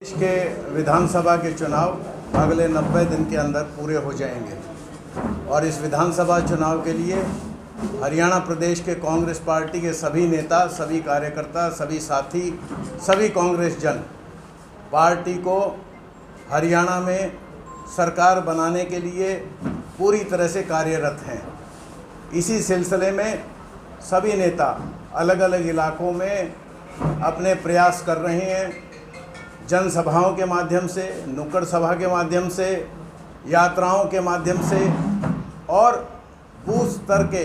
देश के विधानसभा के चुनाव अगले 90 दिन के अंदर पूरे हो जाएंगे और इस विधानसभा चुनाव के लिए हरियाणा प्रदेश के कांग्रेस पार्टी के सभी नेता, सभी कार्यकर्ता, सभी साथी, सभी कांग्रेस जन पार्टी को हरियाणा में सरकार बनाने के लिए पूरी तरह से कार्यरत हैं। इसी सिलसिले में सभी नेता अलग अलग इलाकों में अपने प्रयास कर रहे हैं। जनसभाओं के माध्यम से, नुक्कड़ सभा के माध्यम से, यात्राओं के माध्यम से और बूथ स्तर के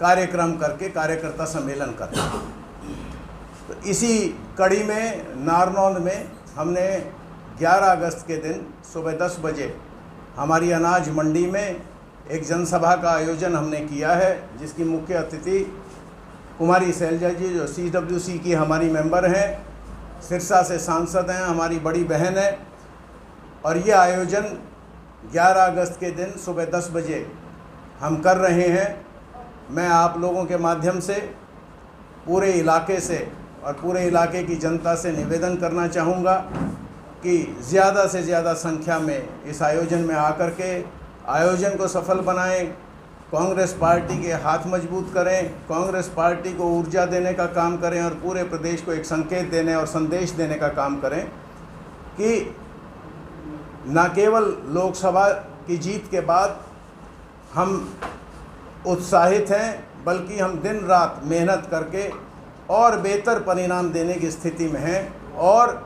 कार्यक्रम करके कार्यकर्ता सम्मेलन करते हैं। तो इसी कड़ी में नारनौल में हमने 11 अगस्त के दिन सुबह 10 बजे हमारी अनाज मंडी में एक जनसभा का आयोजन हमने किया है, जिसकी मुख्य अतिथि कुमारी शैलजा जी, जो CWC की हमारी मेंबर हैं, सिरसा से सांसद हैं, हमारी बड़ी बहन है। और ये आयोजन 11 अगस्त के दिन सुबह 10 बजे हम कर रहे हैं। मैं आप लोगों के माध्यम से पूरे इलाके से और पूरे इलाके की जनता से निवेदन करना चाहूँगा कि ज़्यादा से ज़्यादा संख्या में इस आयोजन में आकर के आयोजन को सफल बनाएं, कांग्रेस पार्टी के हाथ मजबूत करें, कांग्रेस पार्टी को ऊर्जा देने का काम करें और पूरे प्रदेश को एक संकेत देने और संदेश देने का काम करें कि न केवल लोकसभा की जीत के बाद हम उत्साहित हैं, बल्कि हम दिन रात मेहनत करके और बेहतर परिणाम देने की स्थिति में हैं। और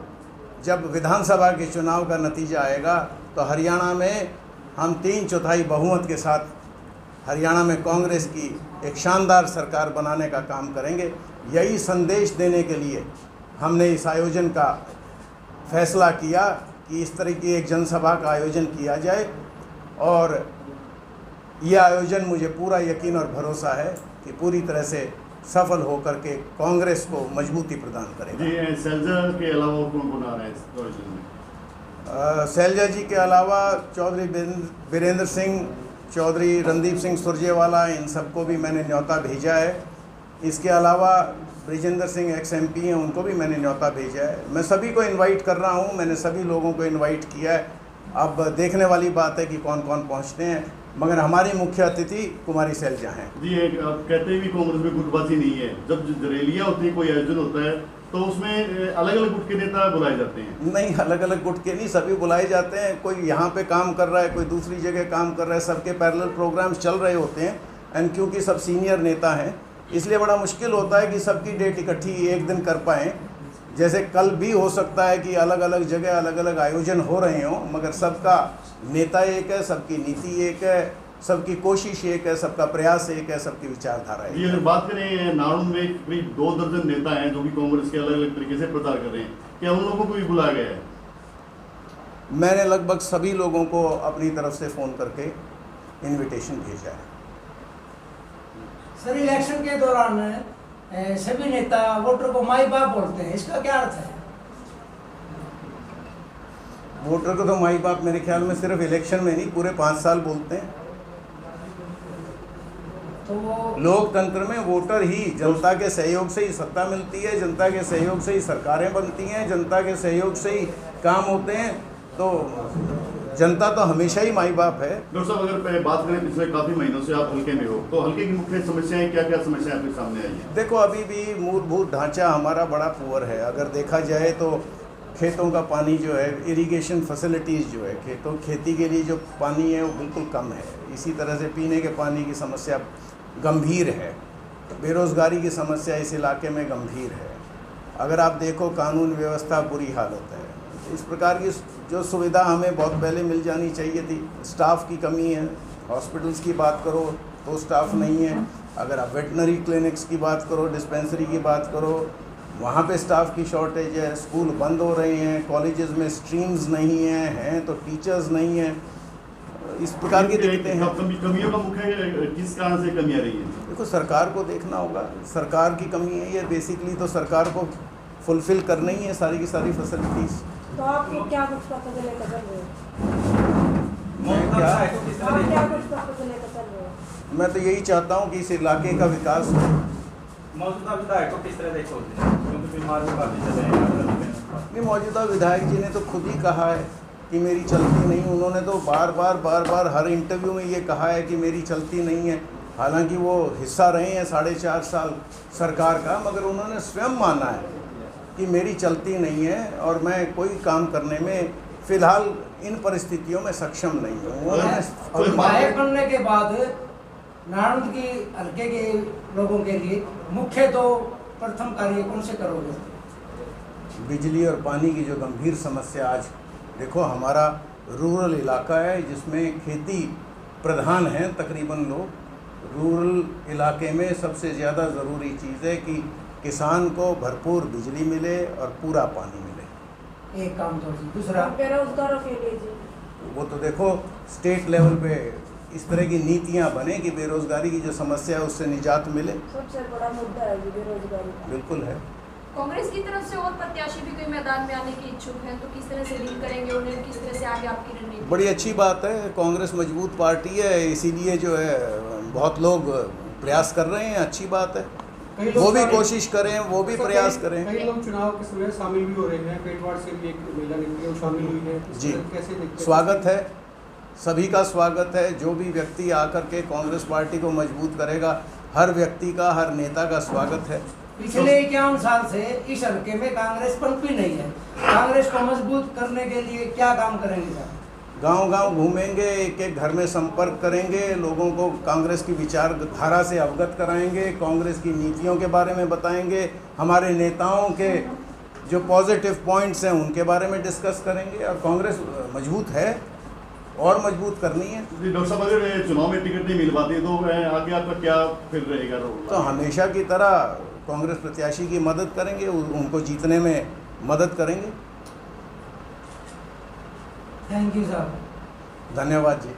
जब विधानसभा के चुनाव का नतीजा आएगा तो हरियाणा में हम 3/4 बहुमत के साथ हरियाणा में कांग्रेस की एक शानदार सरकार बनाने का काम करेंगे। यही संदेश देने के लिए हमने इस आयोजन का फैसला किया कि इस तरह की एक जनसभा का आयोजन किया जाए। और यह आयोजन, मुझे पूरा यकीन और भरोसा है कि पूरी तरह से सफल होकर के कांग्रेस को मजबूती प्रदान करेगा। जी, शैलजा के अलावा कौन आ रहा है इस आयोजन में? शैलजा जी के अलावा चौधरी वीरेंद्र सिंह, चौधरी रणदीप सिंह सुरजेवाला, इन सबको भी मैंने न्योता भेजा है। इसके अलावा ब्रिजेंद्र सिंह XMP हैं, उनको भी मैंने न्योता भेजा है। मैं सभी को इनवाइट कर रहा हूं, मैंने सभी लोगों को इनवाइट किया है। अब देखने वाली बात है कि कौन कौन पहुंचते हैं, मगर हमारी मुख्य अतिथि कुमारी शैलजा हैं। जी, आप कहते भी कांग्रेस में गुटबाजी नहीं है। जब रैलियाँ होती है, कोई आयोजन होता है, तो उसमें अलग अलग गुट के नेता बुलाए जाते हैं? नहीं, अलग अलग गुट के नहीं, सभी बुलाए जाते हैं। कोई यहाँ पे काम कर रहा है, कोई दूसरी जगह काम कर रहा है, सबके पैरेलल प्रोग्राम्स चल रहे होते हैं। एंड क्योंकि सब सीनियर नेता हैं, इसलिए बड़ा मुश्किल होता है कि सबकी डेट इकट्ठी एक दिन कर पाएँ। जैसे कल भी हो सकता है कि अलग अलग जगह अलग अलग आयोजन हो रहे हों, मगर सबका नेता एक है, सबकी नीति एक है, सबकी कोशिश एक है, सबका प्रयास एक है, सबकी विचारधारा एक है। ये अगर बात करें, नारनौल में करीब 2 दर्जन नेता हैं जो भी कांग्रेस के अलग अलग तरीके से प्रचार कर रहे हैं, क्या उन लोगों को भी बुलाया गया है? मैंने लगभग सभी लोगों को अपनी तरफ से फ़ोन करके इनविटेशन भेजा है। सर, इलेक्शन के दौरान सभी नेता वोटर को माई बाप बोलते हैं, इसका क्या अर्थ है? वोटर को तो माई बाप मेरे ख्याल में सिर्फ इलेक्शन में नहीं, पूरे 5 साल बोलते हैं। तो वो लोकतंत्र में वोटर ही, जनता के सहयोग से ही सत्ता मिलती है, जनता के सहयोग से ही सरकारें बनती हैं, जनता के सहयोग से ही काम होते हैं। तो जनता तो हमेशा ही माई बाप है। डॉक्टर साहब, अगर बात करें पिछले काफ़ी महीनों से आप हल्के में हो, तो हल्के की मुख्य समस्याएं क्या क्या समस्याएं आपके सामने आई हैं? देखो, अभी भी मूलभूत ढांचा हमारा बड़ा पुअर है। अगर देखा जाए तो खेतों का पानी जो है, इरिगेशन फैसिलिटीज़ जो है, खेती के लिए जो पानी है वो बिल्कुल कम है। इसी तरह से पीने के पानी की समस्या गंभीर है। बेरोज़गारी की समस्या इस इलाके में गंभीर है। अगर आप देखो, कानून व्यवस्था बुरी हालत है। इस प्रकार की जो सुविधा हमें बहुत पहले मिल जानी चाहिए थी। स्टाफ की कमी है। हॉस्पिटल्स की बात करो तो स्टाफ नहीं है। अगर आप वेटनरी क्लिनिक्स की बात करो, डिस्पेंसरी की बात करो, वहाँ पे स्टाफ की शॉर्टेज है। स्कूल बंद हो रहे हैं, कॉलेजेस में स्ट्रीम्स नहीं हैं तो टीचर्स नहीं हैं। इस प्रकार की दिक्कतें हैं। कमियों का मुख्य किस कारण से कमी आ रही है? देखो, सरकार को देखना होगा, सरकार की कमी है ये। बेसिकली तो सरकार को फुलफिल करना ही है सारी की सारी फैसिलिटीज़। तो आप क्या कुछ पक्का लेकर चल रहे हो? मैं तो यही चाहता हूँ कि इस इलाके का विकास हो। मौजूदा विधायक को किस तरह देखते हैं? क्योंकि बीमार भी काफी चले हैं। नहीं, मौजूदा विधायक जी ने तो खुद ही कहा है कि मेरी चलती नहीं। उन्होंने तो बार बार हर इंटरव्यू में ये कहा है कि मेरी चलती नहीं है। हालांकि वो हिस्सा रहे हैं 4.5 साल सरकार का, मगर उन्होंने स्वयं माना है कि मेरी चलती नहीं है और मैं कोई काम करने में फ़िलहाल इन परिस्थितियों में सक्षम नहीं हूँ। और उन्होंने विधायक बनने के बाद नारायण की हल्के के लोगों के लिए मुख्य तो प्रथम कार्य कौन से करोगे? बिजली और पानी की जो गंभीर समस्या, आज देखो हमारा रूरल इलाका है जिसमें खेती प्रधान है तकरीबन लोग। रूरल इलाके में सबसे ज़्यादा ज़रूरी चीज़ है कि किसान को भरपूर बिजली मिले और पूरा पानी मिले। एक काम तो जी। दूसरा, बेरोजगारों के लिए जी वो तो देखो स्टेट लेवल पे इस तरह की नीतियां बने कि बेरोज़गारी की जो समस्या है उससे निजात मिले। सबसे बड़ा मुद्दा है जी बेरोजगारी। बिल्कुल है। कांग्रेस की तरफ से और प्रत्याशी भी कोई मैदान में आने के इच्छुक हैं तो किस तरह से डील करेंगे उन्हें, किस तरह से आगे आपकी रणनीति? बड़ी अच्छी बात है। कांग्रेस मजबूत पार्टी है, इसीलिए जो है बहुत लोग प्रयास कर रहे हैं। अच्छी बात है, वो भी कोशिश करें, वो भी प्रयास करें। कई लोग चुनाव के समय शामिल भी हो रहे हैं। पेटवाड़ से भी एक महिला निकली और शामिल हुई है। जी, कैसे देखते हैं? स्वागत है, सभी का स्वागत है। जो भी व्यक्ति आकर के कांग्रेस पार्टी को मजबूत करेगा, हर व्यक्ति का, हर नेता का स्वागत है। पिछले 51 साल से इस हल्के में कांग्रेस पनपी नहीं है। कांग्रेस को मजबूत करने के लिए क्या काम करेंगे सर? गांव-गांव घूमेंगे, एक-एक घर में संपर्क करेंगे, लोगों को कांग्रेस की विचारधारा से अवगत कराएंगे, कांग्रेस की नीतियों के बारे में बताएंगे, हमारे नेताओं के जो पॉजिटिव पॉइंट्स हैं उनके बारे में डिस्कस करेंगे। और कांग्रेस मजबूत है और मजबूत करनी है। डॉक्टर साहब, अगर चुनाव में टिकट नहीं मिल पाती तो आगे आपका क्या फिर रहेगा रोल? तो हमेशा की तरह कांग्रेस प्रत्याशी की मदद करेंगे, उनको जीतने में मदद करेंगे। Thank you sir. धन्यवाद जी।